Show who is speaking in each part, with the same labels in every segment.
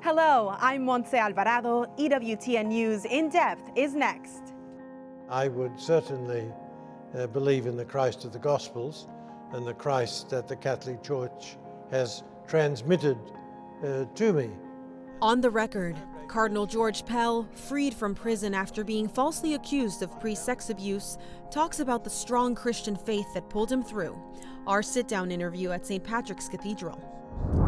Speaker 1: Hello, I'm Montse Alvarado. EWTN News In Depth is next.
Speaker 2: I would certainly believe in the Christ of the Gospels and the Christ that the Catholic Church has transmitted to me.
Speaker 3: On the record, Cardinal George Pell, freed from prison after being falsely accused of pre-sex abuse, talks about the strong Christian faith that pulled him through. Our sit-down interview at St. Patrick's Cathedral.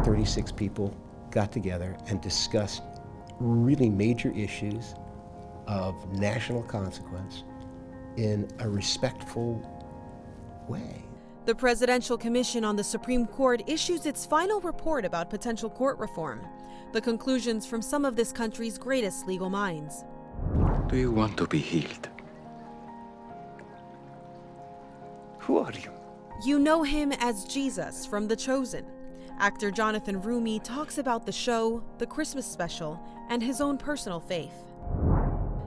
Speaker 4: 36 people got together and discussed really major issues of national consequence in a respectful way.
Speaker 3: The Presidential Commission on the Supreme Court issues its final report about potential court reform. The conclusions from some of this country's greatest legal minds.
Speaker 5: Do you want to be healed?
Speaker 4: Who are you?
Speaker 3: You know him as Jesus from The Chosen. Actor Jonathan Roumie talks about the show, the Christmas special, and his own personal faith.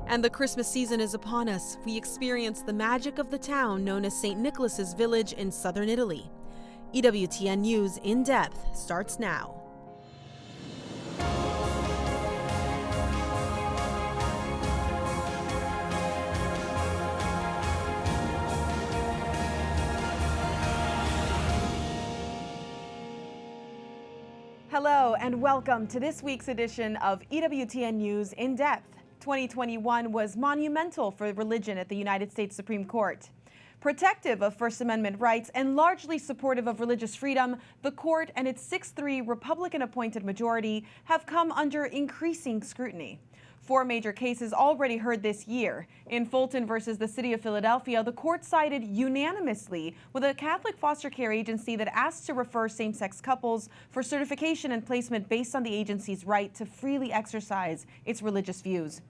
Speaker 3: And the Christmas season is upon us. We experience the magic of the town known as St. Nicholas's Village in southern Italy. EWTN News In Depth starts now.
Speaker 1: Hello and welcome to this week's edition of EWTN News In Depth. 2021 was monumental for religion at the United States Supreme Court. Protective of First Amendment rights and largely supportive of religious freedom, the court and its 6-3 Republican-appointed majority have come under increasing scrutiny. 4 major cases already heard this year. In Fulton versus the City of Philadelphia, the court sided unanimously with a Catholic foster care agency that asked to refer same-sex couples for certification and placement based on the agency's right to freely exercise its religious views.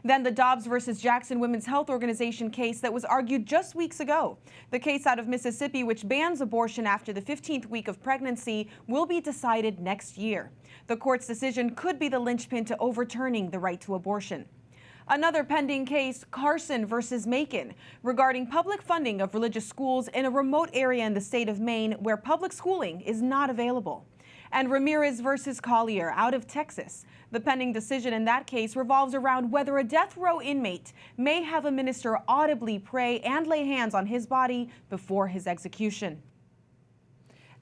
Speaker 1: Then the Dobbs versus Jackson Women's Health Organization case that was argued just weeks ago. The case out of Mississippi, which bans abortion after the 15th week of pregnancy, will be decided next year. The court's decision could be the linchpin to overturning the right to abortion. Another pending case, Carson versus Macon, regarding public funding of religious schools in a remote area in the state of Maine where public schooling is not available. And Ramirez versus Collier out of Texas. The pending decision in that case revolves around whether a death row inmate may have a minister audibly pray and lay hands on his body before his execution.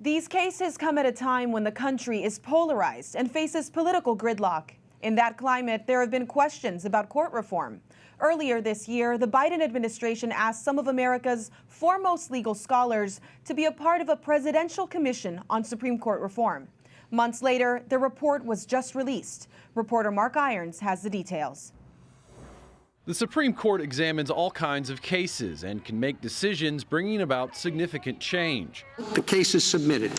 Speaker 1: These cases come at a time when the country is polarized and faces political gridlock. In that climate, there have been questions about court reform. Earlier this year, the Biden administration asked some of America's foremost legal scholars to be a part of a presidential commission on Supreme Court reform. Months later, the report was just released. Reporter Mark Irons has the details.
Speaker 6: The Supreme Court examines all kinds of cases and can make decisions bringing about significant change.
Speaker 7: The case is submitted.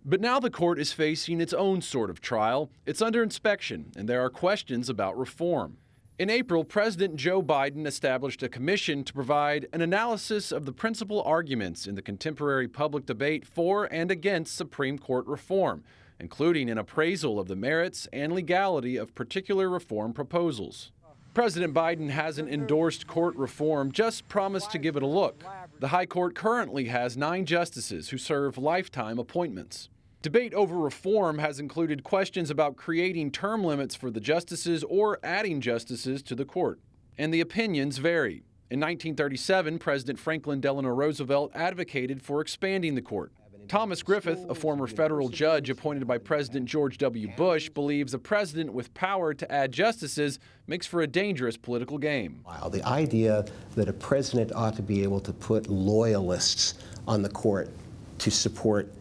Speaker 6: But now the court is facing its own sort of trial. It's under inspection, and there are questions about reform. In April, President Joe Biden established a commission to provide an analysis of the principal arguments in the contemporary public debate for and against Supreme Court reform, including an appraisal of the merits and legality of particular reform proposals. President Biden hasn't endorsed court reform, just promised to give it a look. The High Court currently has 9 justices who serve lifetime appointments. Debate over reform has included questions about creating term limits for the justices or adding justices to the court. And the opinions vary. In 1937, President Franklin Delano Roosevelt advocated for expanding the court. Thomas Griffith, a former federal judge appointed by President George W. Bush, believes a president with power to add justices makes for a dangerous political game.
Speaker 4: The idea that a president ought to be able to put loyalists on the court to support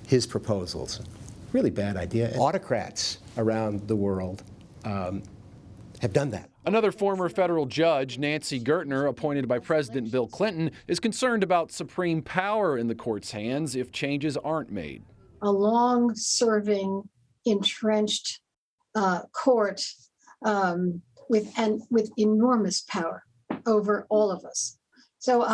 Speaker 4: his proposals, really bad idea. Autocrats around the world have done that.
Speaker 6: Another former federal judge, Nancy Gertner, appointed by President Bill Clinton, is concerned about supreme power in the court's hands if changes aren't made.
Speaker 8: A long-serving, entrenched court with enormous power over all of us. So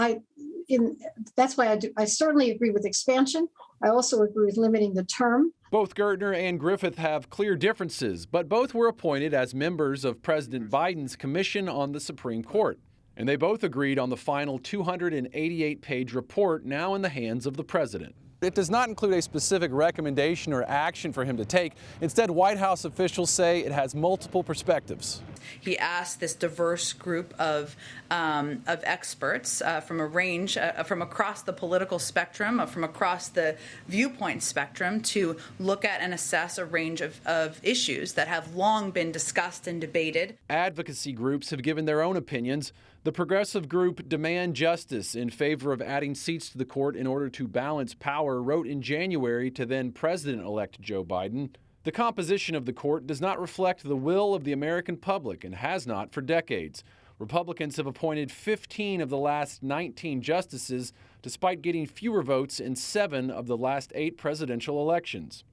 Speaker 8: that's why I certainly agree with expansion. I also agree with limiting the term.
Speaker 6: Both Gertner and Griffith have clear differences, but both were appointed as members of President Biden's Commission on the Supreme Court. And they both agreed on the final 288-page report now in the hands of the president. It does not include a specific recommendation or action for him to take. Instead, White House officials say it has multiple perspectives.
Speaker 7: He asked this diverse group of experts from a range, from across the political spectrum, from across the viewpoint spectrum, to look at and assess a range of issues that have long been discussed and debated. Advocacy groups have given their own opinions. The progressive group Demand Justice, in favor of adding seats to the court in order to balance power, wrote in January to then President-elect Joe Biden, "The composition of the court does not reflect the will of the American public and has not for decades. Republicans have appointed 15 of the last 19 justices, despite getting fewer votes in 7 of the last 8 presidential elections."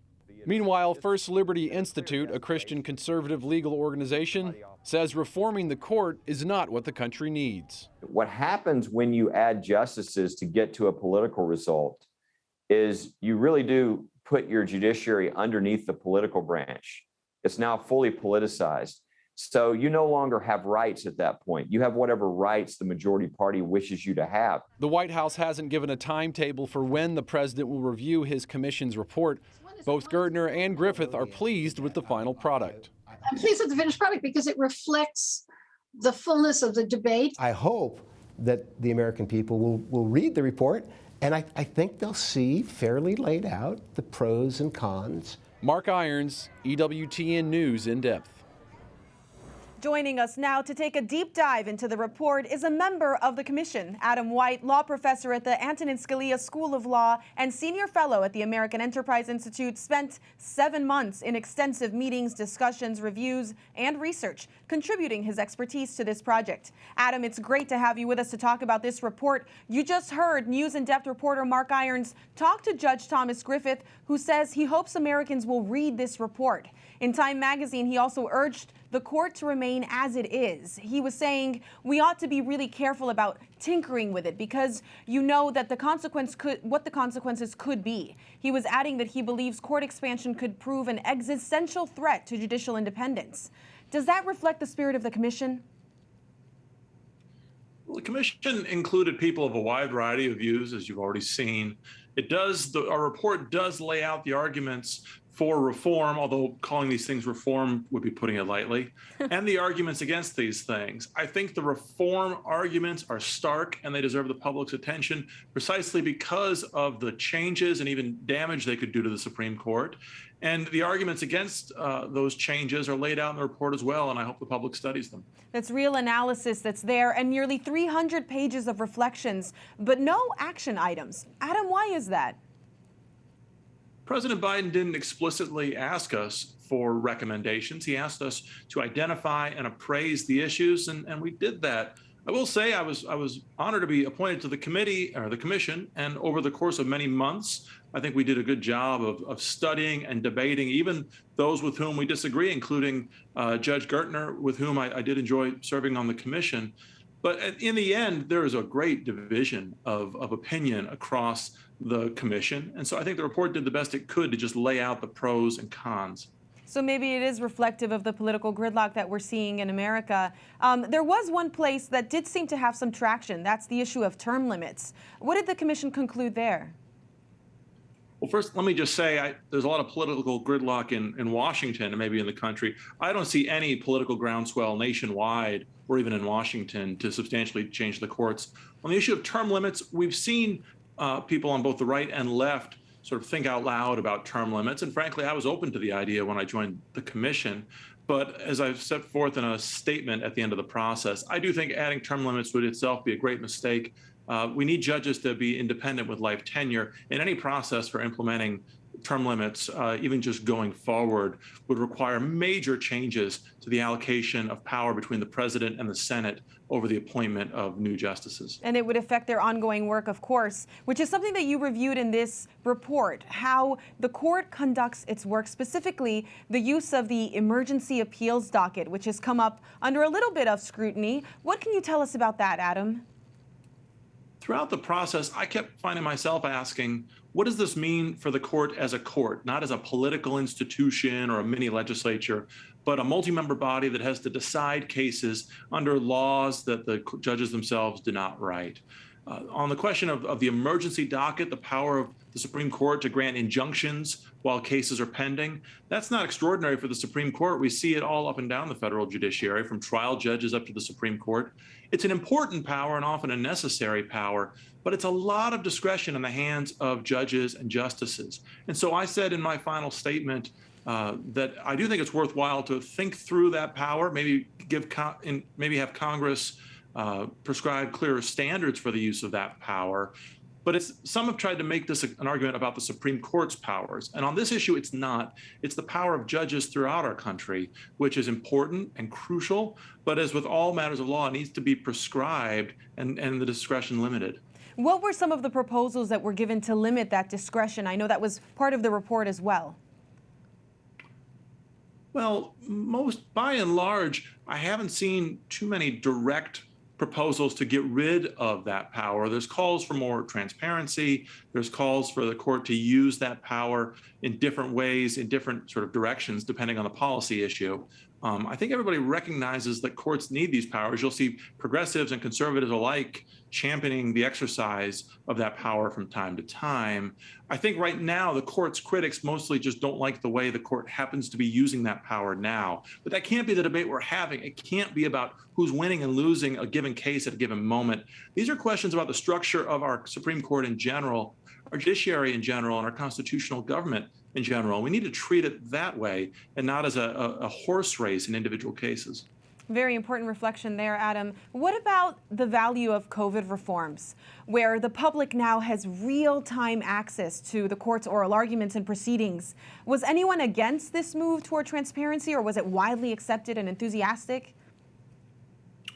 Speaker 7: Meanwhile, First Liberty Institute, a Christian conservative legal organization, says reforming the court is not what the country needs.
Speaker 9: What happens when you add justices to get to a political result is you really do put your judiciary underneath the political branch. It's now fully politicized. So you no longer have rights at that point. You have whatever rights the majority party wishes you to have.
Speaker 6: The White House hasn't given a timetable for when the president will review his commission's report. Both Gertner and Griffith are pleased with the final product.
Speaker 8: I'm pleased with the finished product because it reflects the fullness of the debate.
Speaker 4: I hope that the American people will read the report, and I think they'll see fairly laid out the pros and cons.
Speaker 6: Mark Irons, EWTN News In Depth.
Speaker 1: Joining us now to take a deep dive into the report is a member of the commission, Adam White, law professor at the Antonin Scalia School of Law and senior fellow at the American Enterprise Institute, spent 7 months in extensive meetings, discussions, reviews, and research, contributing his expertise to this project. Adam, it's great to have you with us to talk about this report. You just heard News In Depth reporter Mark Irons talk to Judge Thomas Griffith, who says he hopes Americans will read this report. In Time magazine, he also urged the court to remain as it is. He was saying we ought to be really careful about tinkering with it because you know that what the consequences could be. He was adding that he believes court expansion could prove an existential threat to judicial independence. Does that reflect the spirit of the commission?
Speaker 10: Well, the commission included people of a wide variety of views, as you've already seen. Our report does lay out the arguments for reform, although calling these things reform would be putting it lightly, and the arguments against these things. I think the reform arguments are stark and they deserve the public's attention precisely because of the changes and even damage they could do to the Supreme Court. And the arguments against those changes are laid out in the report as well, and I hope the public studies them. That's real analysis that's there, and nearly 300 pages of reflections, but no action items. Adam, why is that? President Biden didn't explicitly ask us for recommendations. He asked us to identify and appraise the issues, and we did that. I will say I was honored to be appointed to the committee or the commission, and over the course of many months, I think we did a good job of studying and debating even those with whom we disagree, including Judge Gertner, with whom I did enjoy serving on the commission. But in the end, there is a great division of opinion across the commission. And so I think the report did the best it could to just lay out the pros and cons. So maybe it is reflective of the political gridlock that we're seeing in America. There was one place that did seem to have some traction. That's the issue of term limits. What did the commission conclude there? Well, first, let me just say there's a lot of political gridlock in Washington and maybe in the country. I don't see any political groundswell nationwide or even in Washington to substantially change the courts. On the issue of term limits, we've seen people on both the right and left sort of think out loud about term limits. And frankly, I was open to the idea when I joined the commission. But as I've set forth in a statement at the end of the process, I do think adding term limits would itself be a great mistake. We need judges to be independent with life tenure, and any process for implementing term limits, even just going forward, would require major changes to the allocation of power between the president and the Senate over the appointment of new justices. And it would affect their ongoing work, of course, which is something that you reviewed in this report, how the court conducts its work, specifically the use of the emergency appeals docket, which has come up under a little bit of scrutiny. What can you tell us about that, Adam? Throughout the process, I kept finding myself asking, what does this mean for the court as a court, not as a political institution or a mini legislature, but a multi-member body that has to decide cases under laws that the judges themselves do not write? On the question of the emergency docket, the power of the Supreme Court to grant injunctions while cases are pending. That's not extraordinary for the Supreme Court. We see it all up and down the federal judiciary, from trial judges up to the Supreme Court. It's an important power and often a necessary power, but it's a lot of discretion in the hands of judges and justices. And so I said in my final statement that I do think it's worthwhile to think through that power, maybe have Congress prescribe clearer standards for the use of that power. But some have tried to make this an argument about the Supreme Court's powers. And on this issue, it's not. It's the power of judges throughout our country, which is important and crucial. But as with all matters of law, it needs to be prescribed and the discretion limited.
Speaker 1: What were some of the proposals that were given to limit that discretion? I know that was part of the report as well.
Speaker 10: Well, by and large, I haven't seen too many direct proposals to get rid of that power. There's calls for more transparency. There's calls for the court to use that power in different ways, in different sort of directions, depending on the policy issue. I think everybody recognizes that courts need these powers. You'll see progressives and conservatives alike championing the exercise of that power from time to time. I think right now the court's critics mostly just don't like the way the court happens to be using that power now. But that can't be the debate we're having. It can't be about who's winning and losing a given case at a given moment. These are questions about the structure of our Supreme Court in general, our judiciary in general, and our constitutional government in general. We need to treat it that way and not as a horse race in individual cases.
Speaker 1: Very important reflection there, Adam. What about the value of COVID reforms, where the public now has real-time access to the court's oral arguments and proceedings? Was anyone against this move toward transparency, or was it widely accepted and enthusiastic?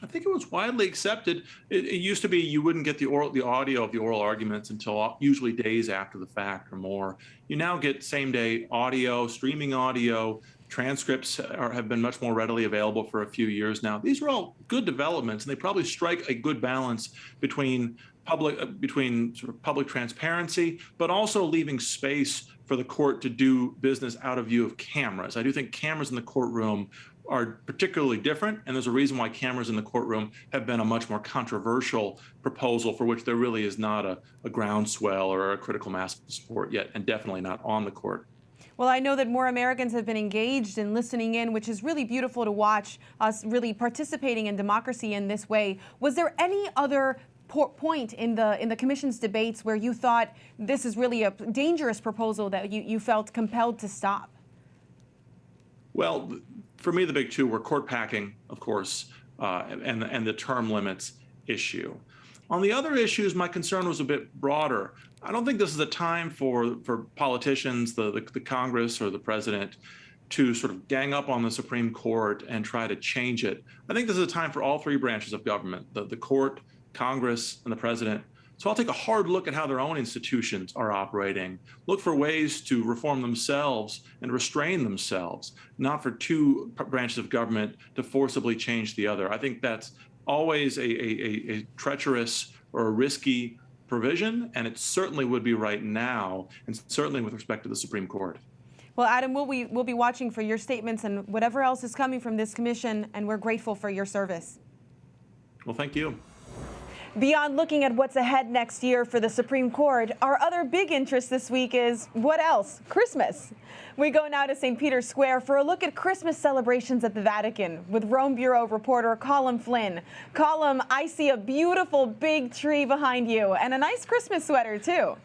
Speaker 10: I think it was widely accepted. It used to be you wouldn't get the audio of the oral arguments until usually days after the fact or more. You now get same-day audio, streaming audio. Transcripts have been much more readily available for a few years now. These are all good developments, and they probably strike a good balance between sort of public transparency, but also leaving space for the court to do business out of view of cameras. I do think cameras in the courtroom are particularly different, and there's a reason why cameras in the courtroom have been a much more controversial proposal for which there really is not a groundswell or a critical mass of support yet, and definitely not on the court.
Speaker 1: Well, I know that more Americans have been engaged in listening in, which is really beautiful to watch us really participating in democracy in this way. Was there any other point in the Commission's debates where you thought this is really a dangerous proposal that you felt compelled to stop?
Speaker 10: Well, for me, the big two were court packing, of course, and the term limits issue. On the other issues, my concern was a bit broader. I don't think this is a time for politicians, the Congress or the president, to sort of gang up on the Supreme Court and try to change it. I think this is a time for all three branches of government, the court, Congress, and the president. So I'll take a hard look at how their own institutions are operating, look for ways to reform themselves and restrain themselves, not for two branches of government to forcibly change the other. I think that's always a treacherous or a risky provision, and it certainly would be right now, and certainly with respect to the Supreme Court.
Speaker 1: Well, Adam, we'll be watching for your statements and whatever else is coming from this commission, and we're grateful for your service.
Speaker 10: Well, thank you.
Speaker 1: Beyond looking at what's ahead next year for the Supreme Court, our other big interest this week is what else? Christmas. We go now to St. Peter's Square for a look at Christmas celebrations at the Vatican with Rome Bureau reporter Colm Flynn. Colm, I see a beautiful big tree behind you and a nice Christmas sweater too.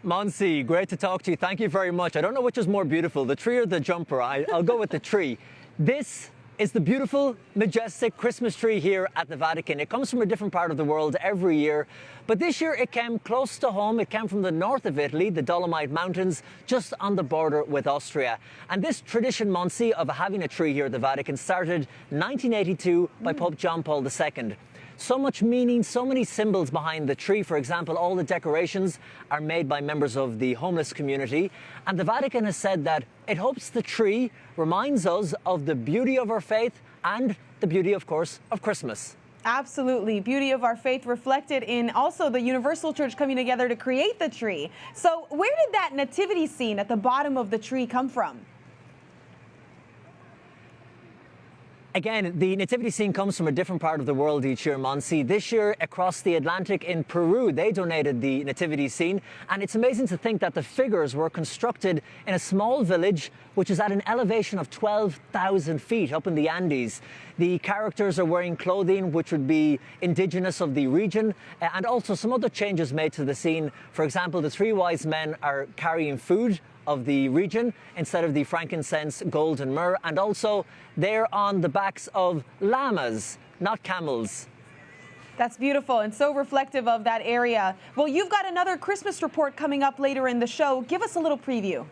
Speaker 11: Montse, great to talk to you. Thank you very much. I don't know which is more beautiful, the tree or the jumper. I'll go with the tree. This is the beautiful, majestic Christmas tree here at the Vatican. It comes from a different part of the world every year, but this year it came close to home. It came from the north of Italy, the Dolomite Mountains, just on the border with Austria. And this tradition, Montse, of having a tree here at the Vatican started in 1982 by Pope John Paul II. So much meaning, so many symbols behind the tree. For example, all the decorations are made by members of the homeless community. And the Vatican has said that it hopes the tree reminds us of the beauty of our faith and the beauty, of course, of Christmas.
Speaker 1: Absolutely. Beauty of our faith reflected in also the Universal Church coming together to create the tree. So where did that nativity scene at the bottom of the tree come from?
Speaker 11: Again, the nativity scene comes from a different part of the world each year, Montse. This year, across the Atlantic in Peru, they donated the nativity scene. And it's amazing to think that the figures were constructed in a small village, which is at an elevation of 12,000 feet up in the Andes. The characters are wearing clothing which would be indigenous of the region, and also some other changes made to the scene. For example, the three wise men are carrying food of the region instead of the frankincense, gold and myrrh, and also they're on the backs of llamas, not camels.
Speaker 1: That's beautiful and so reflective of that area. Well, you've got another Christmas report coming up later in the show. Give us a little preview.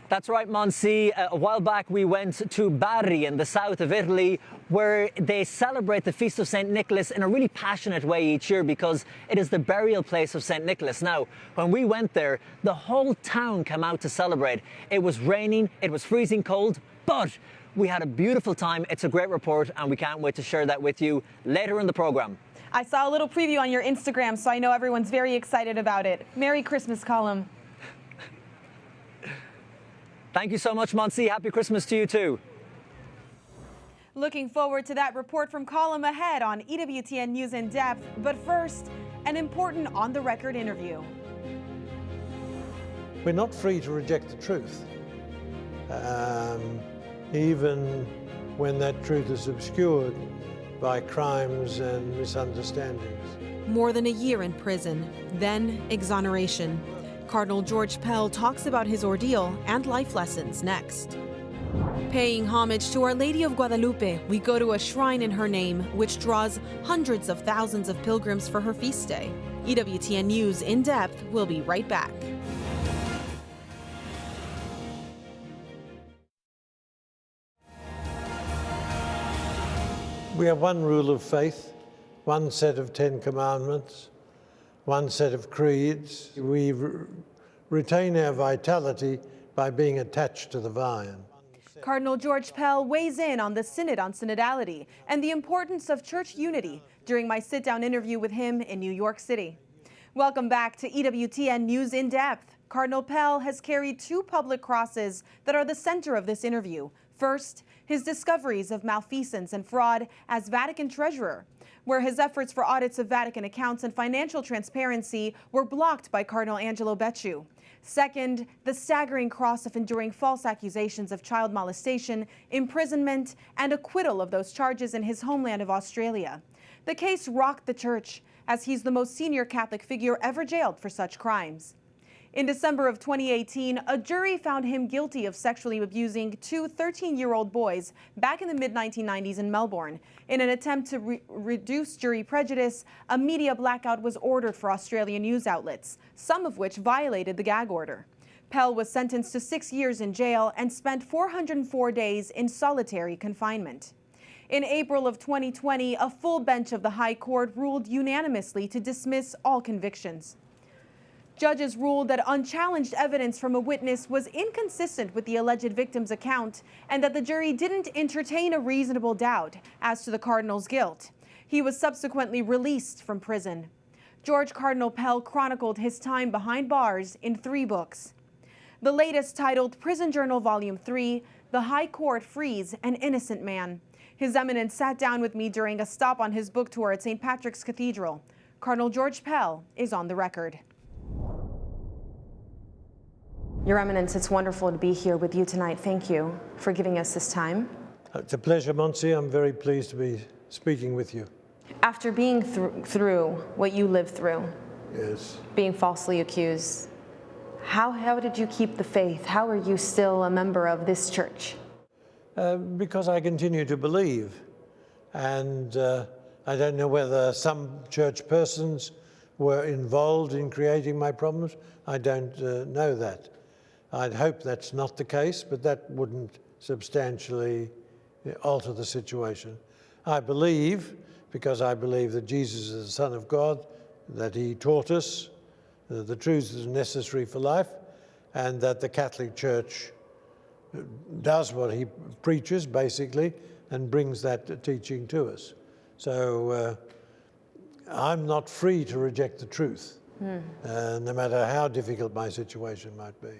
Speaker 11: That's right, Montse. A while back we went to Bari in the south of Italy, where they celebrate the Feast of St. Nicholas in a really passionate way each year because it is the burial place of St. Nicholas. Now, when we went there, the whole town came out to celebrate. It was raining, it was freezing cold, but we had a beautiful time. It's a great report, and we can't wait to share that with you later in the program.
Speaker 1: I saw a little preview on your Instagram, so I know everyone's very excited about it. Merry Christmas, Colm.
Speaker 11: Thank you so much, Montse. Happy Christmas to you too.
Speaker 1: Looking forward to that report from Colm ahead on EWTN News in Depth. But first, an important on-the-record interview.
Speaker 2: We're not free to reject the truth, even when that truth is obscured by crimes and misunderstandings.
Speaker 3: More than a year in prison, then exoneration. Cardinal George Pell talks about his ordeal and life lessons next. Paying homage to Our Lady of Guadalupe, we go to a shrine in her name, which draws hundreds of thousands of pilgrims for her feast day. EWTN News in Depth will be right back.
Speaker 2: We have one rule of faith, one set of 10 commandments, one set of creeds. We retain our vitality by being attached to the vine.
Speaker 1: Cardinal George Pell weighs in on the Synod on Synodality and the importance of church unity during my sit-down interview with him in New York City. Welcome back to EWTN News in Depth. Cardinal Pell has carried two public crosses that are the center of this interview. First, his discoveries of malfeasance and fraud as Vatican treasurer, where his efforts for audits of Vatican accounts and financial transparency were blocked by Cardinal Angelo Becciu. Second, the staggering cross of enduring false accusations of child molestation, imprisonment, and acquittal of those charges in his homeland of Australia. The case rocked the church, as he's the most senior Catholic figure ever jailed for such crimes. In December of 2018, a jury found him guilty of sexually abusing two 13-year-old boys back in the mid-1990s in Melbourne. In an attempt to reduce jury prejudice, a media blackout was ordered for Australian news outlets, some of which violated the gag order. Pell was sentenced to 6 years in jail and spent 404 days in solitary confinement. In April of 2020, a full bench of the High Court ruled unanimously to dismiss all convictions. Judges ruled that unchallenged evidence from a witness was inconsistent with the alleged victim's account and that the jury didn't entertain a reasonable doubt as to the cardinal's guilt. He was subsequently released from prison. George Cardinal Pell chronicled his time behind bars in 3 books. The latest, titled Prison Journal Volume 3, The High Court Frees an Innocent Man. His Eminence sat down with me during a stop on his book tour at St. Patrick's Cathedral. Cardinal George Pell is on the record. Your Eminence, it's wonderful to be here with you tonight. Thank you for giving us this time.
Speaker 2: It's a pleasure, Montse. I'm very pleased to be speaking with you.
Speaker 1: After being through what you lived through,
Speaker 2: Yes.
Speaker 1: being falsely accused, how did you keep the faith? How are you still a member of this church?
Speaker 2: Because I continue to believe. And I don't know whether some church persons were involved in creating my problems. I don't know that. I'd hope that's not the case, but that wouldn't substantially alter the situation. I believe, because I believe that Jesus is the Son of God, that he taught us the truths that are necessary for life, and that the Catholic Church does what he preaches, basically, and brings that teaching to us. So I'm not free to reject the truth, no matter how difficult my situation might be.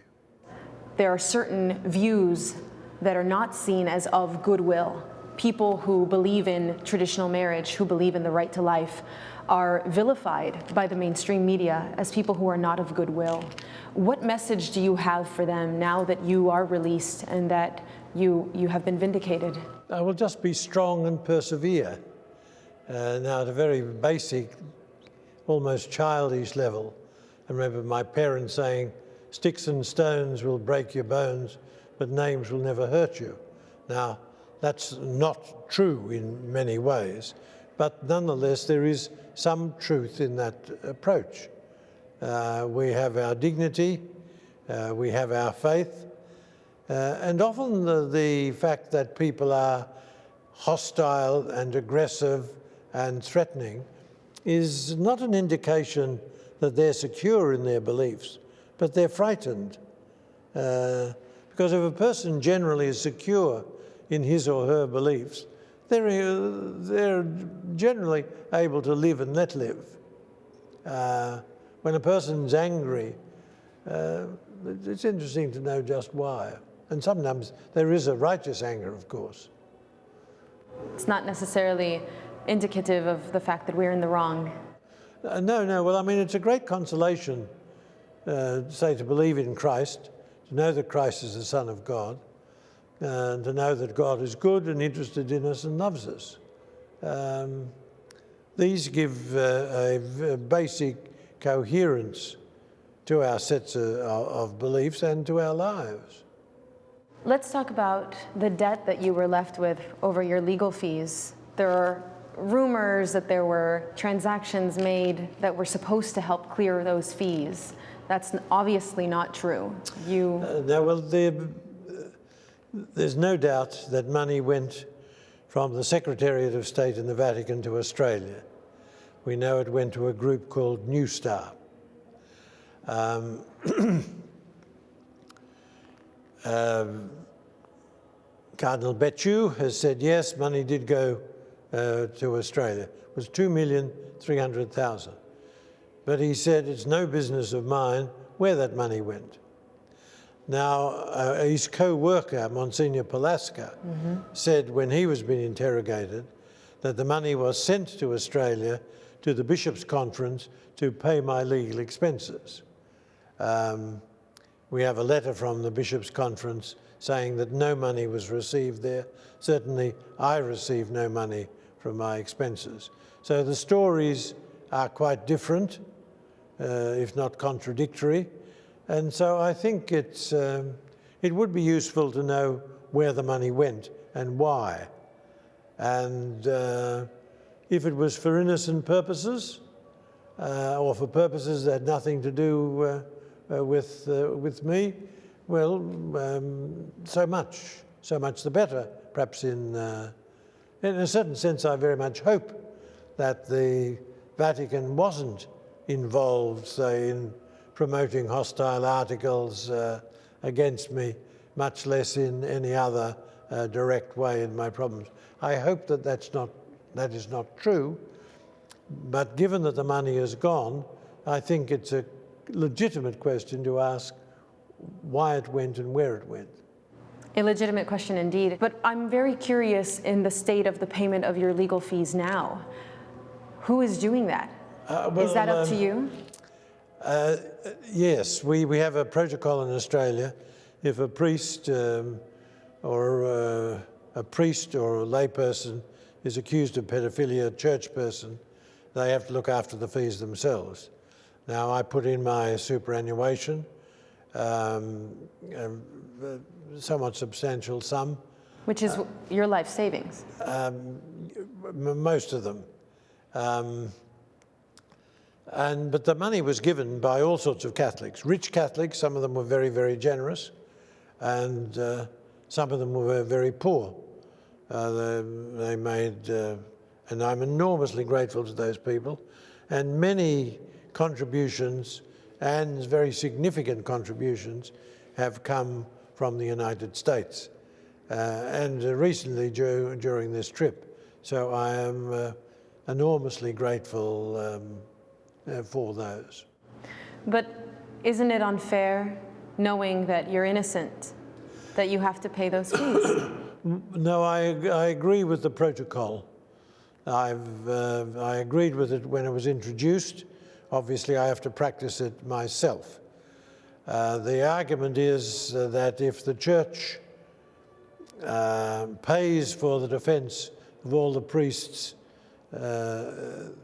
Speaker 1: There are certain views that are not seen as of goodwill. People who believe in traditional marriage, who believe in the right to life, are vilified by the mainstream media as people who are not of goodwill. What message do you have for them now that you are released and that you have been vindicated?
Speaker 2: I will just be strong and persevere. Now, at a very basic, almost childish level, I remember my parents saying, "Sticks and stones will break your bones, but names will never hurt you." Now, that's not true in many ways, but nonetheless, there is some truth in that approach. We have our dignity, we have our faith, and often the fact that people are hostile and aggressive and threatening is not an indication that they're secure in their beliefs, but they're frightened. Because if a person generally is secure in his or her beliefs, they're generally able to live and let live. When a person's angry, it's interesting to know just why. And sometimes there is a righteous anger, of course.
Speaker 1: It's not necessarily indicative of the fact that we're in the wrong.
Speaker 2: No. Well, I mean, it's a great consolation, say, to believe in Christ, to know that Christ is the Son of God, and to know that God is good and interested in us and loves us. These give a basic coherence to our sets of beliefs and to our lives.
Speaker 1: Let's talk about the debt that you were left with over your legal fees. There are rumors that there were transactions made that were supposed to help clear those fees. That's obviously not true. There's no doubt that money went from the Secretariat of State in the Vatican to Australia. We know it went to a group called New Star. Cardinal Betchu has said, yes, money did go to Australia. It was 2,300,000. But he said, it's no business of mine where that money went. Now, his co-worker, Monsignor Palaska, said when he was being interrogated that the money was sent to Australia to the Bishops' Conference to pay my legal expenses. We have a letter from the Bishops' Conference saying that no money was received there. Certainly, I received no money from my expenses. So the stories are quite different, if not contradictory. And so I think it would be useful to know where the money went and why. And if it was for innocent purposes or for purposes that had nothing to do with me, well, so much the better. Perhaps in a certain sense, I very much hope that the Vatican wasn't involved, say, in promoting hostile articles against me, much less in any other direct way in my problems. I hope that that is not true, but given that the money is gone, I think it's a legitimate question to ask why it went and where it went. A legitimate question indeed, but I'm very curious in the state of the payment of your legal fees now. Who is doing that? Is that up to you?
Speaker 2: Yes, we have a protocol in Australia. If a priest or a layperson is accused of pedophilia, a church person, they have to look after the fees themselves. Now, I put in my superannuation, somewhat substantial sum.
Speaker 1: Which is your life savings?
Speaker 2: Most of them. But the money was given by all sorts of Catholics. Rich Catholics, some of them were very, very generous, and some of them were very poor. They made, and I'm enormously grateful to those people, and many contributions, and very significant contributions, have come from the United States, and recently during this trip. So I am enormously grateful for those.
Speaker 1: But isn't it unfair knowing that you're innocent? that you have to pay those fees?
Speaker 2: No, I agree with the protocol. I agreed with it when it was introduced. Obviously, I have to practice it myself. The argument is that if the church pays for the defense of all the priests who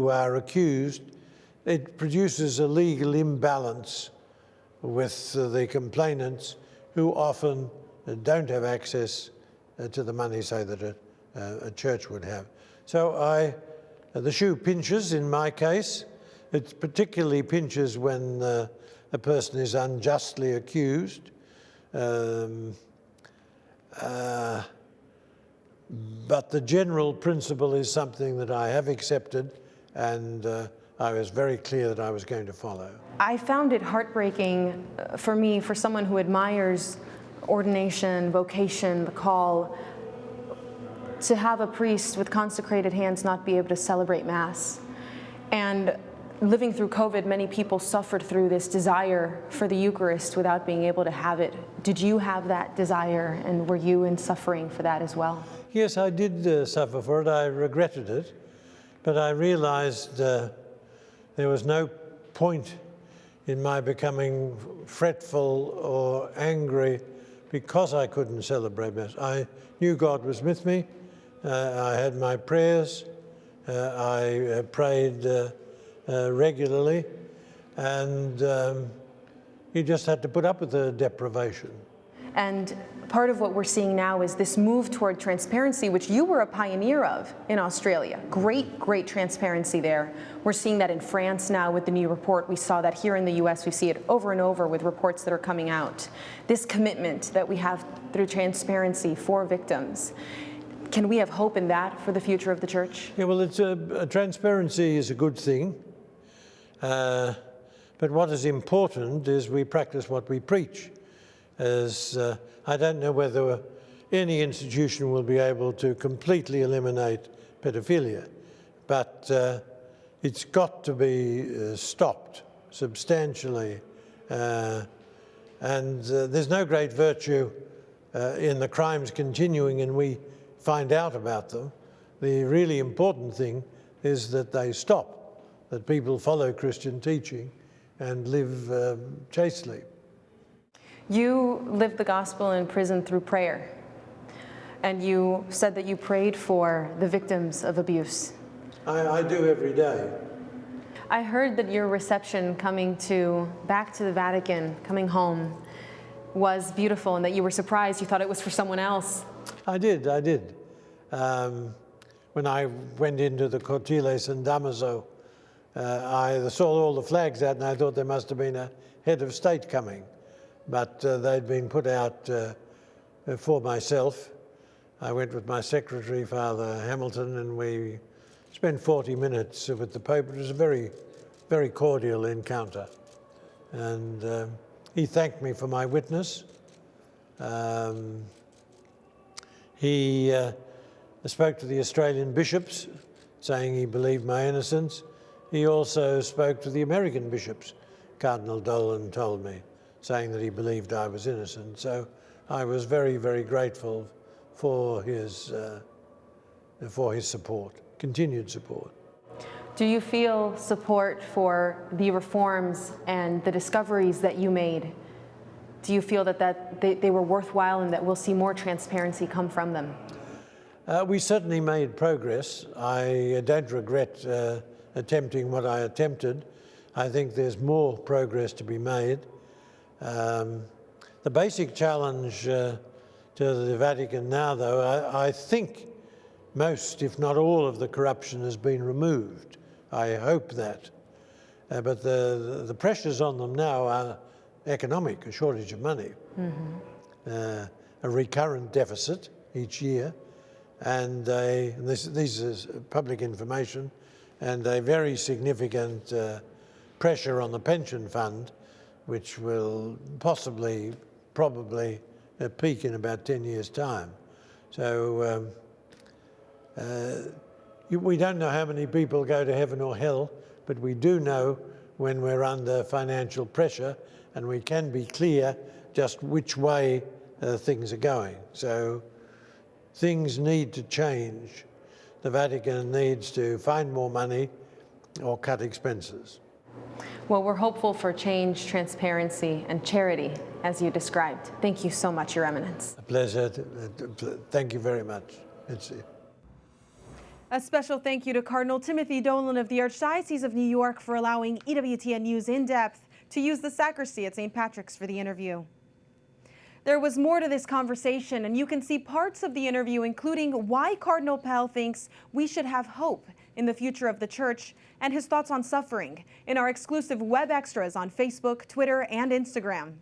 Speaker 2: are accused, it produces a legal imbalance with the complainants, who often don't have access to the money, say, that a church would have. So the shoe pinches in my case. It particularly pinches when a person is unjustly accused. But the general principle is something that I have accepted, and I was very clear that I was going to follow.
Speaker 1: I found it heartbreaking for me, for someone who admires ordination, vocation, the call, to have a priest with consecrated hands not be able to celebrate Mass. And living through COVID, many people suffered through this desire for the Eucharist without being able to have it. Did you have that desire, and were you in suffering for that as well?
Speaker 2: Yes, I did suffer for it. I regretted it, but I realized there was no point in my becoming fretful or angry because I couldn't celebrate Mass. I knew God was with me. I had my prayers. I prayed regularly, and you just had to put up with the deprivation.
Speaker 1: And part of what we're seeing now is this move toward transparency, which you were a pioneer of in Australia. Great transparency there. We're seeing that in France now with the new report. We saw that here in the US. We see it over and over with reports that are coming out. This commitment that we have through transparency for victims. Can we have hope in that for the future of the Church?
Speaker 2: Yeah, well, transparency is a good thing. But what is important is we practice what we preach. I don't know whether any institution will be able to completely eliminate pedophilia, but it's got to be stopped substantially. And there's no great virtue in the crimes continuing and we find out about them. The really important thing is that they stop, that people follow Christian teaching and live chastely.
Speaker 1: You lived the gospel in prison through prayer, and you said that you prayed for the victims of abuse.
Speaker 2: I do every day.
Speaker 1: I heard that your reception back to the Vatican, coming home, was beautiful, and that you were surprised. You thought it was for someone else.
Speaker 2: I did. When I went into the Cortile San Damaso, I saw all the flags out, and I thought there must have been a head of state coming. But they'd been put out for myself. I went with my secretary, Father Hamilton, and we spent 40 minutes with the Pope. It was a very, very cordial encounter. And he thanked me for my witness. He spoke to the Australian bishops, saying he believed my innocence. He also spoke to the American bishops, Cardinal Dolan told me, saying that he believed I was innocent. So I was very, very grateful for his support, continued support.
Speaker 1: Do you feel support for the reforms and the discoveries that you made? Do you feel that they were worthwhile and that we'll see more transparency come from them?
Speaker 2: We certainly made progress. I don't regret attempting what I attempted. I think there's more progress to be made. The basic challenge to the Vatican now, though, I think most, if not all, of the corruption has been removed. I hope that. But the pressures on them now are economic, a shortage of money, a recurrent deficit each year, and this is public information, and a very significant pressure on the pension fund, which will probably peak in about 10 years' time. So we don't know how many people go to heaven or hell, but we do know when we're under financial pressure, and we can be clear just which way things are going. So things need to change. The Vatican needs to find more money or cut expenses.
Speaker 1: Well, we're hopeful for change, transparency, and charity, as you described. Thank you so much, Your Eminence.
Speaker 2: A pleasure. Thank you very much.
Speaker 1: A special thank you to Cardinal Timothy Dolan of the Archdiocese of New York for allowing EWTN News In Depth to use the sacristy at St. Patrick's for the interview. There was more to this conversation, and you can see parts of the interview, including why Cardinal Pell thinks we should have hope in the future of the Church and his thoughts on suffering, in our exclusive web extras on Facebook, Twitter, and Instagram.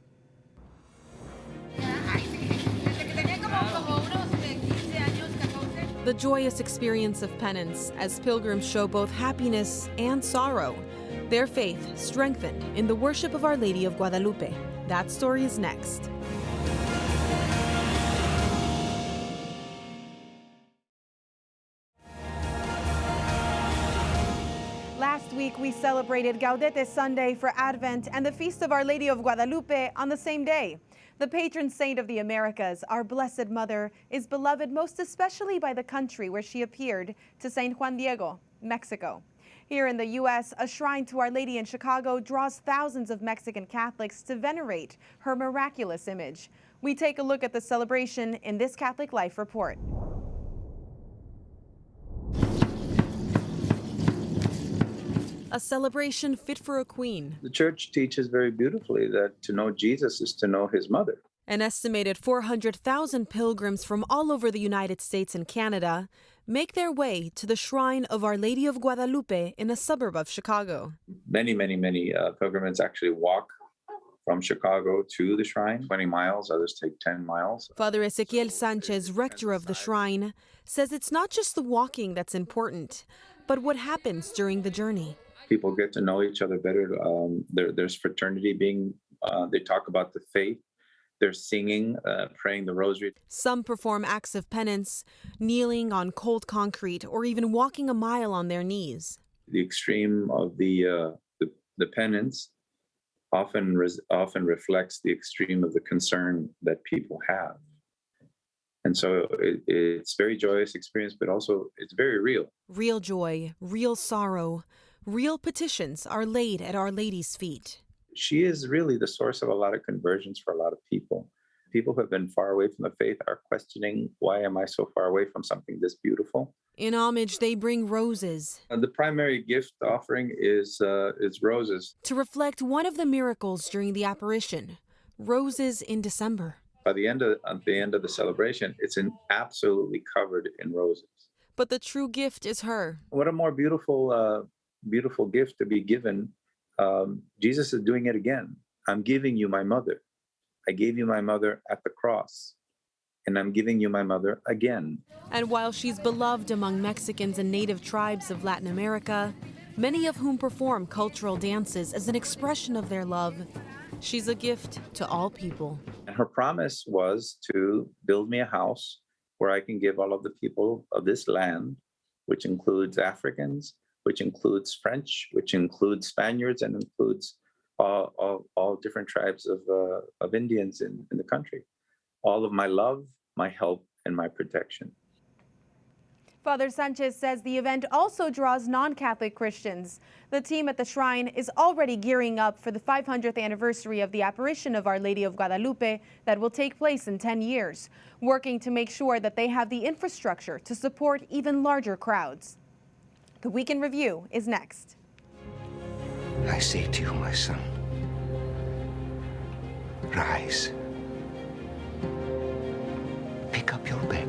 Speaker 1: The joyous experience of penance as pilgrims show both happiness and sorrow. Their faith strengthened in the worship of Our Lady of Guadalupe. That story is next. Last week, we celebrated Gaudete Sunday for Advent and the Feast of Our Lady of Guadalupe on the same day. The patron saint of the Americas, our Blessed Mother, is beloved most especially by the country where she appeared, to San Juan Diego, Mexico. Here in the U.S., a shrine to Our Lady in Chicago draws thousands of Mexican Catholics to venerate her miraculous image. We take a look at the celebration in this Catholic Life report. A celebration fit for a queen.
Speaker 12: The Church teaches very beautifully that to know Jesus is to know his mother.
Speaker 3: An estimated 400,000 pilgrims from all over the United States and Canada make their way to the shrine of Our Lady of Guadalupe in a suburb of Chicago.
Speaker 12: Many pilgrims actually walk from Chicago to the shrine, 20 miles, others take 10 miles.
Speaker 3: Father Ezequiel Sanchez, rector of the shrine, says it's not just the walking that's important, but what happens during the journey.
Speaker 12: People get to know each other better. There's fraternity they talk about the faith. They're singing, praying the rosary.
Speaker 3: Some perform acts of penance, kneeling on cold concrete or even walking a mile on their knees.
Speaker 12: The extreme of the penance often reflects the extreme of the concern that people have. And so it's very joyous experience, but also it's very real.
Speaker 3: Real joy, real sorrow, real petitions are laid at Our Lady's feet.
Speaker 12: She is really the source of a lot of conversions for a lot of people. People who have been far away from the faith are questioning, why am I so far away from something this beautiful?
Speaker 3: In homage, they bring roses.
Speaker 12: The primary gift offering is roses.
Speaker 3: To reflect one of the miracles during the apparition, roses in December.
Speaker 12: By the end of the celebration, it's absolutely covered in roses.
Speaker 3: But the true gift is her.
Speaker 12: What a more beautiful gift to be given. Jesus is doing it again. I'm giving you my mother. I gave you my mother at the cross, and I'm giving you my mother again.
Speaker 3: And while she's beloved among Mexicans and native tribes of Latin America, many of whom perform cultural dances as an expression of their love, she's a gift to all people.
Speaker 12: And her promise was to build me a house where I can give all of the people of this land, which includes Africans, which includes French, which includes Spaniards, and includes all different tribes of Indians in the country. All of my love, my help, and my protection.
Speaker 1: Father Sanchez says the event also draws non-Catholic Christians. The team at the shrine is already gearing up for the 500th anniversary of the apparition of Our Lady of Guadalupe that will take place in 10 years, working to make sure that they have the infrastructure to support even larger crowds. The Week in Review is next.
Speaker 5: I say to you, my son, rise, pick up your bed,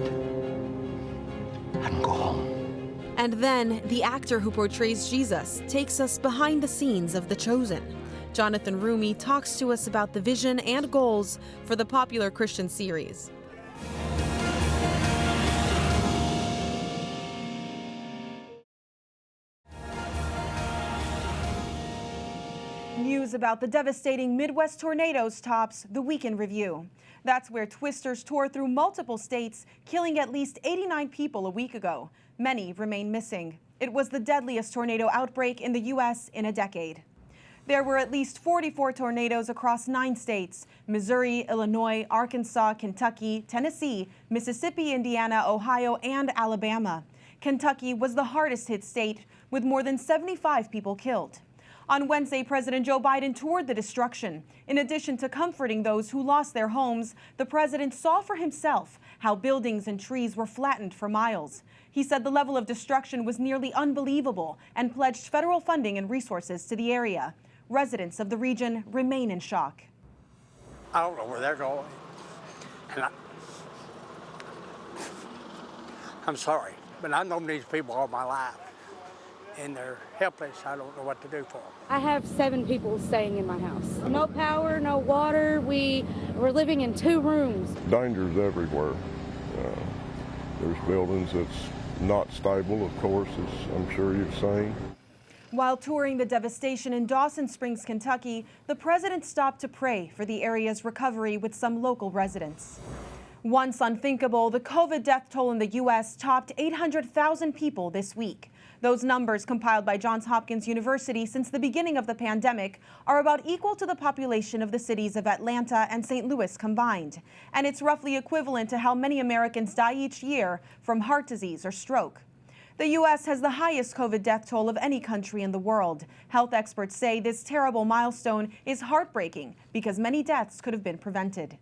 Speaker 5: and go home.
Speaker 3: And then the actor who portrays Jesus takes us behind the scenes of The Chosen. Jonathan Rumi talks to us about the vision and goals for the popular Christian series.
Speaker 1: News about the devastating Midwest tornadoes tops the Week in Review. That's where twisters tore through multiple states, killing at least 89 people a week ago. Many remain missing. It was the deadliest tornado outbreak in the U.S. in a decade. There were at least 44 tornadoes across 9 states: Missouri, Illinois, Arkansas, Kentucky, Tennessee, Mississippi, Indiana, Ohio, and Alabama. Kentucky was the hardest hit state, with more than 75 people killed. On Wednesday, President Joe Biden toured the destruction. In addition to comforting those who lost their homes, the president saw for himself how buildings and trees were flattened for miles. He said the level of destruction was nearly unbelievable and pledged federal funding and resources to the area. Residents of the region remain in shock.
Speaker 13: I don't know where they're going. And I'm sorry, but I've known these people all my life, and they're helpless. I don't know what to do for them.
Speaker 14: I have 7 people staying in my house. No power, no water. We're living in 2 rooms.
Speaker 15: Danger's everywhere. There's buildings that's not stable, of course, as I'm sure you've seen.
Speaker 1: While touring the devastation in Dawson Springs, Kentucky, the president stopped to pray for the area's recovery with some local residents. Once unthinkable, the COVID death toll in the U.S. topped 800,000 people this week. Those numbers, compiled by Johns Hopkins University since the beginning of the pandemic, are about equal to the population of the cities of Atlanta and St. Louis combined. And it's roughly equivalent to how many Americans die each year from heart disease or stroke. The U.S. has the highest COVID death toll of any country in the world. Health experts say this terrible milestone is heartbreaking because many deaths could have been prevented.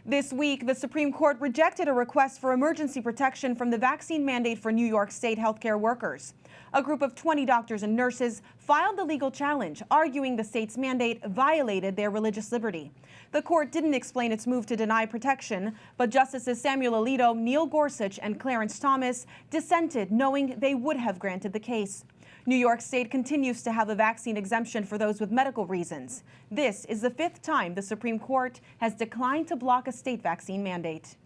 Speaker 1: This week, the Supreme Court rejected a request for emergency protection from the vaccine mandate for New York State healthcare workers. A group of 20 doctors and nurses filed the legal challenge, arguing the state's mandate violated their religious liberty. The court didn't explain its move to deny protection, but Justices Samuel Alito, Neil Gorsuch, and Clarence Thomas dissented, knowing they would have granted the case. New York State continues to have a vaccine exemption for those with medical reasons. This is the 5th time the Supreme Court has declined to block a state vaccine mandate.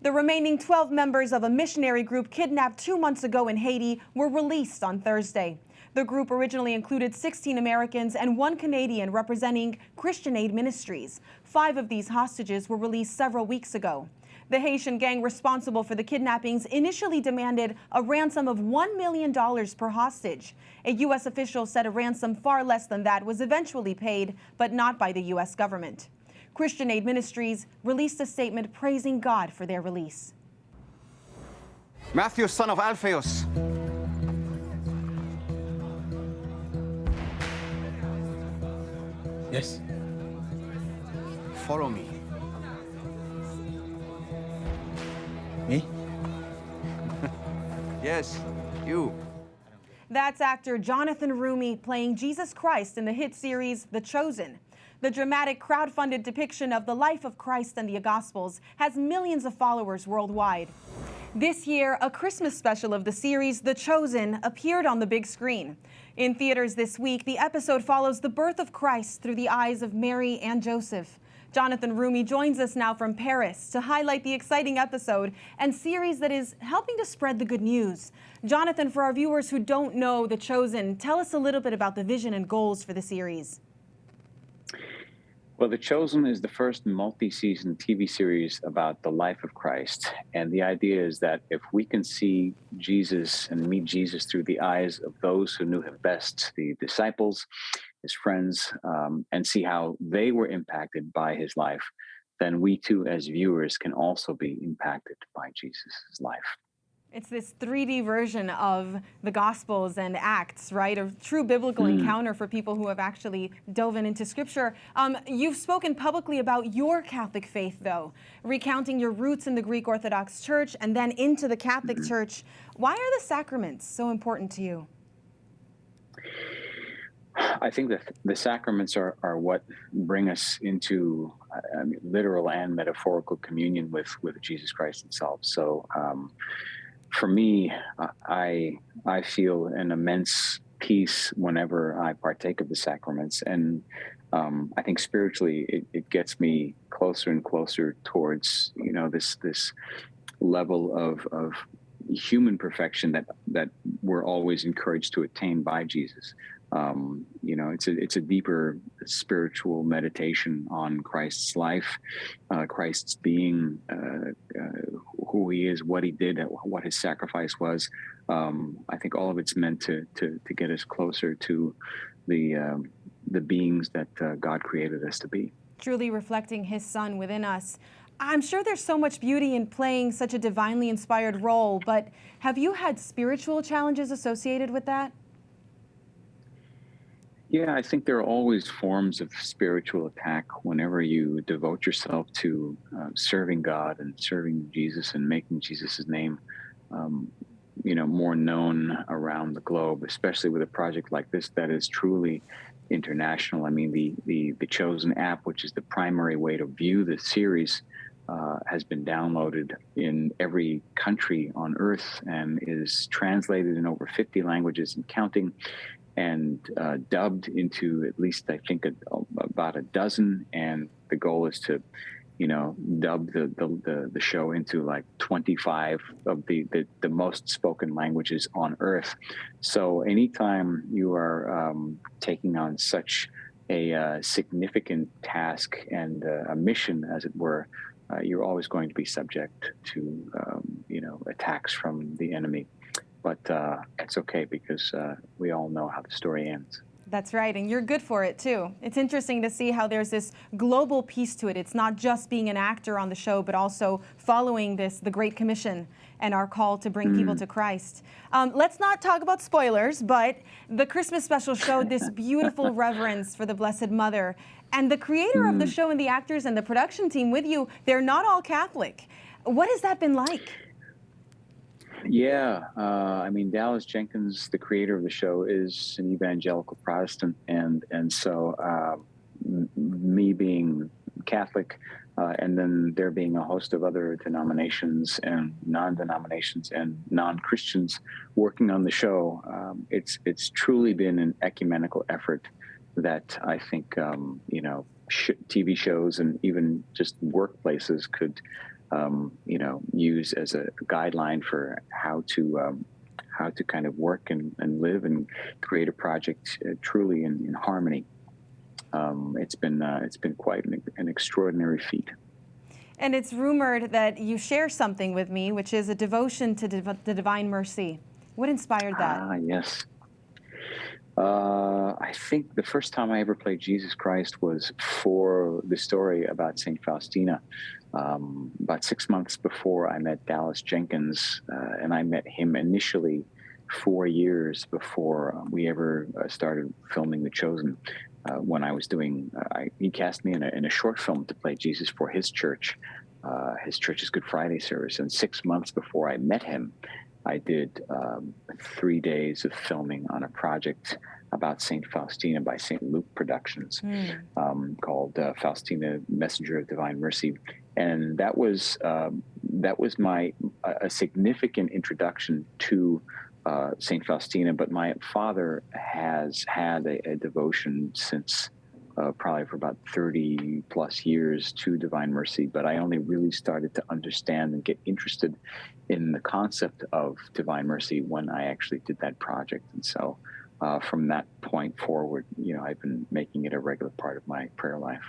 Speaker 1: The remaining 12 members of a missionary group kidnapped 2 months ago in Haiti were released on Thursday. The group originally included 16 Americans and 1 Canadian representing Christian Aid Ministries. 5 of these hostages were released several weeks ago. The Haitian gang responsible for the kidnappings initially demanded a ransom of $1 million per hostage. A U.S. official said a ransom far less than that was eventually paid, but not by the U.S. government. Christian Aid Ministries released a statement praising God for their release.
Speaker 16: Matthew, son of Alphaeus.
Speaker 5: Yes.
Speaker 16: Follow me.
Speaker 5: Me?
Speaker 16: Yes, you.
Speaker 1: That's actor Jonathan Roumie playing Jesus Christ in the hit series The Chosen. The dramatic crowd-funded depiction of the life of Christ and the Gospels has millions of followers worldwide. This year, a Christmas special of the series The Chosen appeared on the big screen. In theaters this week, the episode follows the birth of Christ through the eyes of Mary and Joseph. Jonathan Roumie joins us now from Paris to highlight the exciting episode and series that is helping to spread the good news. Jonathan, for our viewers who don't know The Chosen, tell us a little bit about the vision and goals for the series.
Speaker 17: Well, The Chosen is the first multi-season TV series about the life of Christ. And the idea is that if we can see Jesus and meet Jesus through the eyes of those who knew him best, the disciples, his friends, and see how they were impacted by his life, then we too, as viewers, can also be impacted by Jesus' life.
Speaker 1: It's this 3D version of the Gospels and Acts, right? A true biblical encounter for people who have actually dove into Scripture. You've spoken publicly about your Catholic faith, though, recounting your roots in the Greek Orthodox Church and then into the Catholic Church. Why are the sacraments so important to you?
Speaker 17: I think that the sacraments are what bring us into literal and metaphorical communion with Jesus Christ himself. So for me, I feel an immense peace whenever I partake of the sacraments. And I think spiritually, it gets me closer and closer towards, this level of human perfection that we're always encouraged to attain by Jesus. It's a deeper spiritual meditation on Christ's life, Christ's being, who he is, what he did, what his sacrifice was. I think all of it's meant to get us closer to the the beings that God created us to be.
Speaker 1: Truly reflecting his son within us. I'm sure there's so much beauty in playing such a divinely inspired role, but have you had spiritual challenges associated with that?
Speaker 17: Yeah, I think there are always forms of spiritual attack whenever you devote yourself to serving God and serving Jesus and making Jesus' name, more known around the globe, especially with a project like this that is truly international. I mean, the Chosen app, which is the primary way to view the series, has been downloaded in every country on earth and is translated in over 50 languages and counting, and dubbed into at least, I think, about a dozen. And the goal is to, dub the show into like 25 of the most spoken languages on earth. So anytime you are taking on such a significant task and a mission, as it were, you're always going to be subject to, attacks from the enemy. But it's okay because we all know how the story ends.
Speaker 1: That's right, and you're good for it too. It's interesting to see how there's this global piece to it. It's not just being an actor on the show, but also following the Great Commission and our call to bring people to Christ. Let's not talk about spoilers, but the Christmas special showed this beautiful reverence for the Blessed Mother. And the creator of the show and the actors and the production team with you, they're not all Catholic. What has that been like?
Speaker 17: Yeah, Dallas Jenkins, the creator of the show, is an evangelical Protestant, and so me being Catholic, and then there being a host of other denominations and non-denominations and non-Christians working on the show, it's truly been an ecumenical effort that I think TV shows and even just workplaces could use as a guideline for how to kind of work and live and create a project truly in harmony. It's been quite an extraordinary feat.
Speaker 1: And it's rumored that you share something with me, which is a devotion to the Divine Mercy. What inspired that?
Speaker 17: Ah, yes. I think the first time I ever played Jesus Christ was for the story about St. Faustina. About 6 months before I met Dallas Jenkins, and I met him initially 4 years before we ever started filming The Chosen. When I was doing, he cast me in a short film to play Jesus for his church. His church's Good Friday service. And 6 months before I met him, I did 3 days of filming on a project about St. Faustina by St. Luke Productions, called Faustina, Messenger of Divine Mercy. And that was my a significant introduction to St. Faustina. But my father has had a devotion since probably for about 30 plus years to Divine Mercy. But I only really started to understand and get interested in the concept of Divine Mercy when I actually did that project. And so from that point forward, I've been making it a regular part of my prayer life.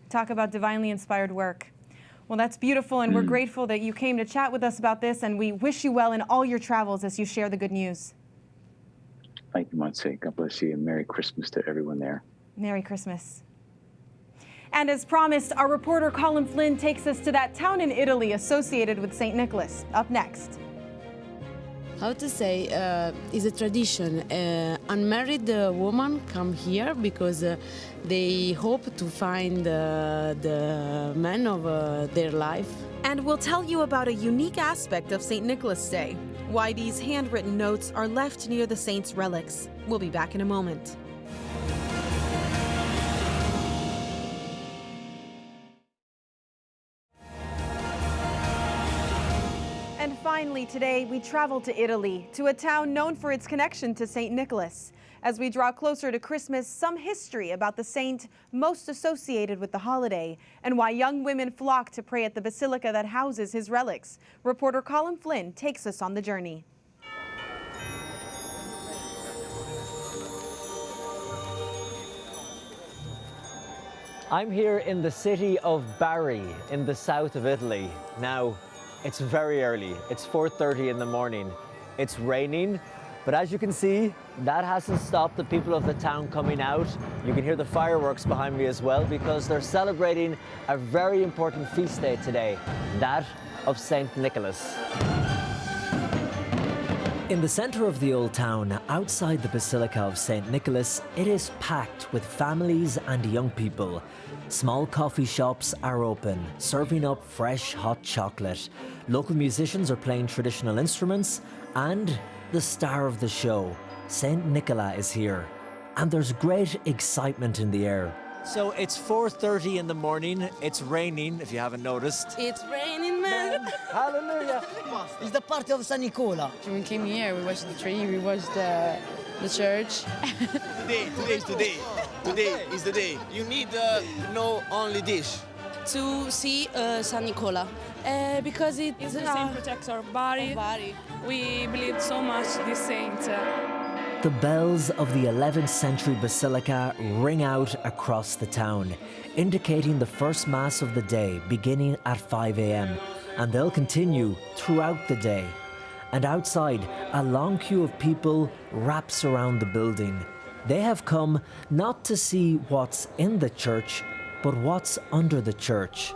Speaker 1: Talk about divinely inspired work. Well, that's beautiful, and we're grateful that you came to chat with us about this, and we wish you well in all your travels as you share the good news.
Speaker 17: Thank you, Montse. God bless you, and Merry Christmas to everyone there.
Speaker 1: Merry Christmas. And as promised, our reporter Colm Flynn takes us to that town in Italy associated with St. Nicholas. Up next.
Speaker 18: How to say, is a tradition. Unmarried women come here because they hope to find the man of their life.
Speaker 3: And we'll tell you about a unique aspect of St. Nicholas Day, why these handwritten notes are left near the saint's relics. We'll be back in a moment.
Speaker 1: Finally, today we travel to Italy, to a town known for its connection to St. Nicholas. As we draw closer to Christmas, some history about the saint most associated with the holiday and why young women flock to pray at the basilica that houses his relics. Reporter Colm Flynn takes us on the journey.
Speaker 11: I'm here in the city of Bari in the south of Italy. Now, it's very early. It's 4:30 in the morning. It's raining, But as you can see, that hasn't stopped the people of the town coming out. You can hear the fireworks behind me as well because they're celebrating a very important feast day today, that of St. Nicholas. In the center of the old town, outside the Basilica of St. Nicholas, it is packed with families and young people. Small coffee shops are open, serving up fresh hot chocolate. Local musicians are playing traditional instruments, and the star of the show, St. Nicola, is here. And there's great excitement in the air. So it's 4:30 in the morning. It's raining, if you haven't noticed.
Speaker 18: It's raining, man.
Speaker 11: Hallelujah.
Speaker 19: It's the party of San Nicola.
Speaker 14: We came here, we watched the tree, we watched the church.
Speaker 19: Today is the day. You need no only dish.
Speaker 18: To see San Nicola. Because
Speaker 14: It's the saint protects our body. We believe so much this saint.
Speaker 11: The bells of the 11th century basilica ring out across the town, indicating the first Mass of the day beginning at 5 a.m. and they'll continue throughout the day. And outside, a long queue of people wraps around the building. They have come not to see what's in the church, but what's under the church.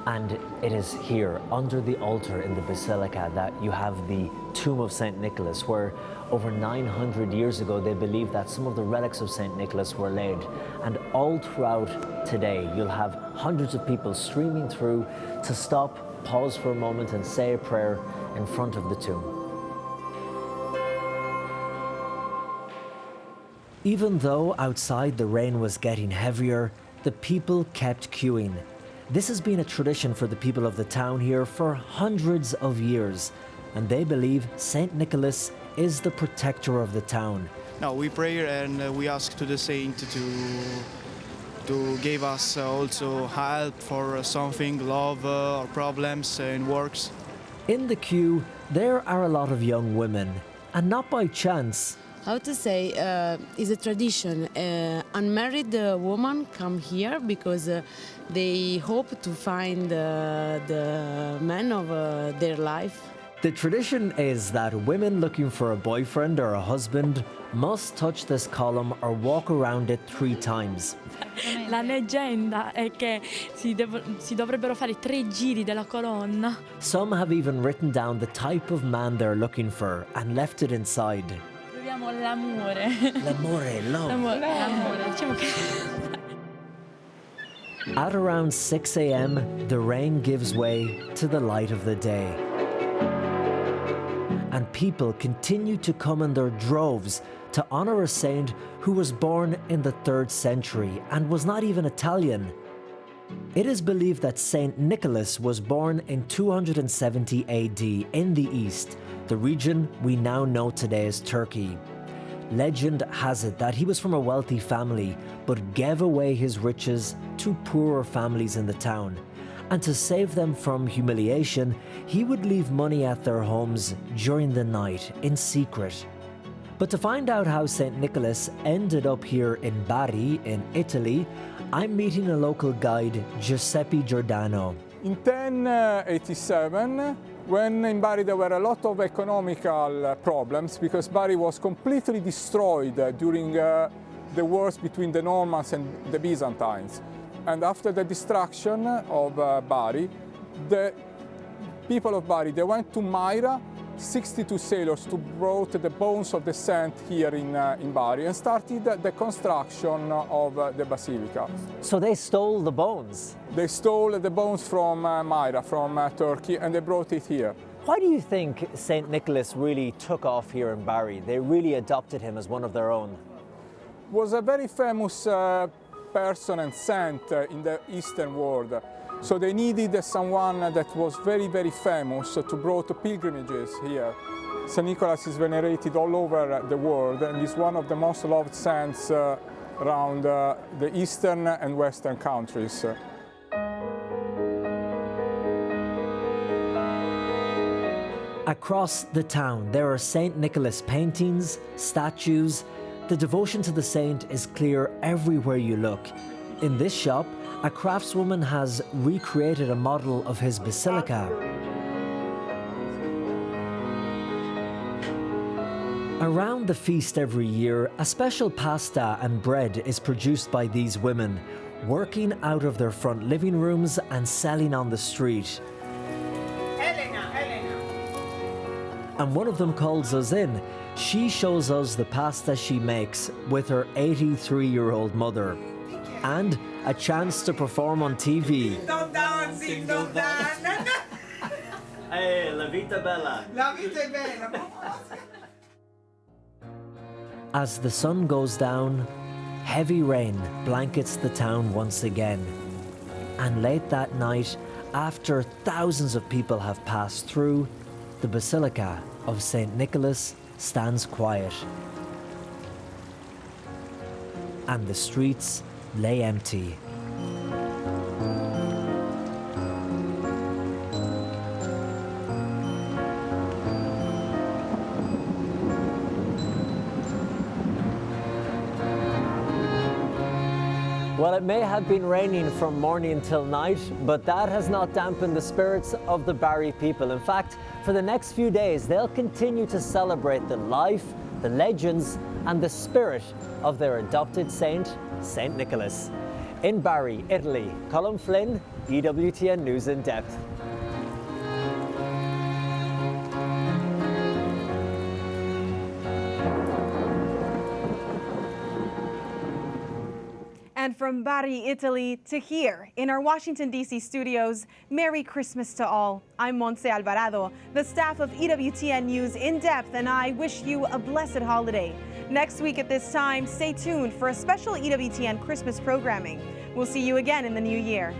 Speaker 11: And it is here, under the altar in the Basilica, that you have the tomb of St. Nicholas, where over 900 years ago they believed that some of the relics of St. Nicholas were laid. And all throughout today, you'll have hundreds of people streaming through to stop, pause for a moment and say a prayer in front of the tomb. Even though outside the rain was getting heavier, the people kept queuing. This has been a tradition for the people of the town here for hundreds of years, and they believe St. Nicholas is the protector of the town.
Speaker 20: No, we pray and we ask to the saint to give us also help for something, love or problems in works.
Speaker 11: In the queue, there are a lot of young women, and not by chance.
Speaker 18: How to say, is a tradition. Unmarried women come here because they hope to find the man of their life.
Speaker 11: The tradition is that women looking for a boyfriend or a husband must touch this column or walk around it 3 times.
Speaker 14: La leggenda è che si dovrebbero fare 3 giri della colonna.
Speaker 11: Some have even written down the type of man they're looking for and left it inside.
Speaker 14: Troviamo l'amore.
Speaker 11: L'amore, love.
Speaker 14: L'amore, diciamo che...
Speaker 11: At around 6 a.m., the rain gives way to the light of the day. And people continue to come in their droves to honor a saint who was born in the 3rd century and was not even Italian. It is believed that Saint Nicholas was born in 270 AD in the East, the region we now know today as Turkey. Legend has it that he was from a wealthy family, but gave away his riches to poorer families in the town. And to save them from humiliation, he would leave money at their homes during the night in secret. But to find out how St. Nicholas ended up here in Bari, in Italy, I'm meeting a local guide, Giuseppe Giordano.
Speaker 21: In 1087, when in Bari there were a lot of economical problems because Bari was completely destroyed during the wars between the Normans and the Byzantines. And after the destruction of Bari, the people of Bari, they went to Myra, 62 sailors to brought the bones of the saint here in Bari and started the construction of the basilica.
Speaker 11: So they stole the bones?
Speaker 21: They stole the bones from Myra, from Turkey, and they brought it here.
Speaker 11: Why do you think St. Nicholas really took off here in Bari? They really adopted him as one of their own.
Speaker 21: Was a very famous person and saint in the Eastern world. So they needed someone that was very, very famous to brought pilgrimages here. St. Nicholas is venerated all over the world and is one of the most loved saints around the Eastern and Western countries.
Speaker 11: Across the town, there are St. Nicholas paintings, statues. The devotion to the saint is clear everywhere you look. In this shop,
Speaker 7: a craftswoman has recreated a model of his basilica. Around the feast every year, a special pasta and bread is produced by these women, working out of their front living rooms and selling on the street. And one of them calls us in. She shows us the pasta she makes with her 83-year-old mother. And a chance to perform on TV.
Speaker 11: Hey, la vita bella.
Speaker 22: La vita bella.
Speaker 7: As the sun goes down, heavy rain blankets the town once again. And late that night, after thousands of people have passed through, the Basilica of St. Nicholas stands quiet. And the streets lay empty.
Speaker 11: Well, it may have been raining from morning till night, but that has not dampened the spirits of the Barry people. In fact, for the next few days, they'll continue to celebrate the life, the legends, and the spirit of their adopted saint, St. Nicholas. In Bari, Italy, Colm Flynn, EWTN News In Depth.
Speaker 1: And from Bari, Italy to here in our Washington, D.C. studios, Merry Christmas to all. I'm Montse Alvarado, the staff of EWTN News In Depth, and I wish you a blessed holiday. Next week at this time, stay tuned for a special EWTN Christmas programming. We'll see you again in the new year.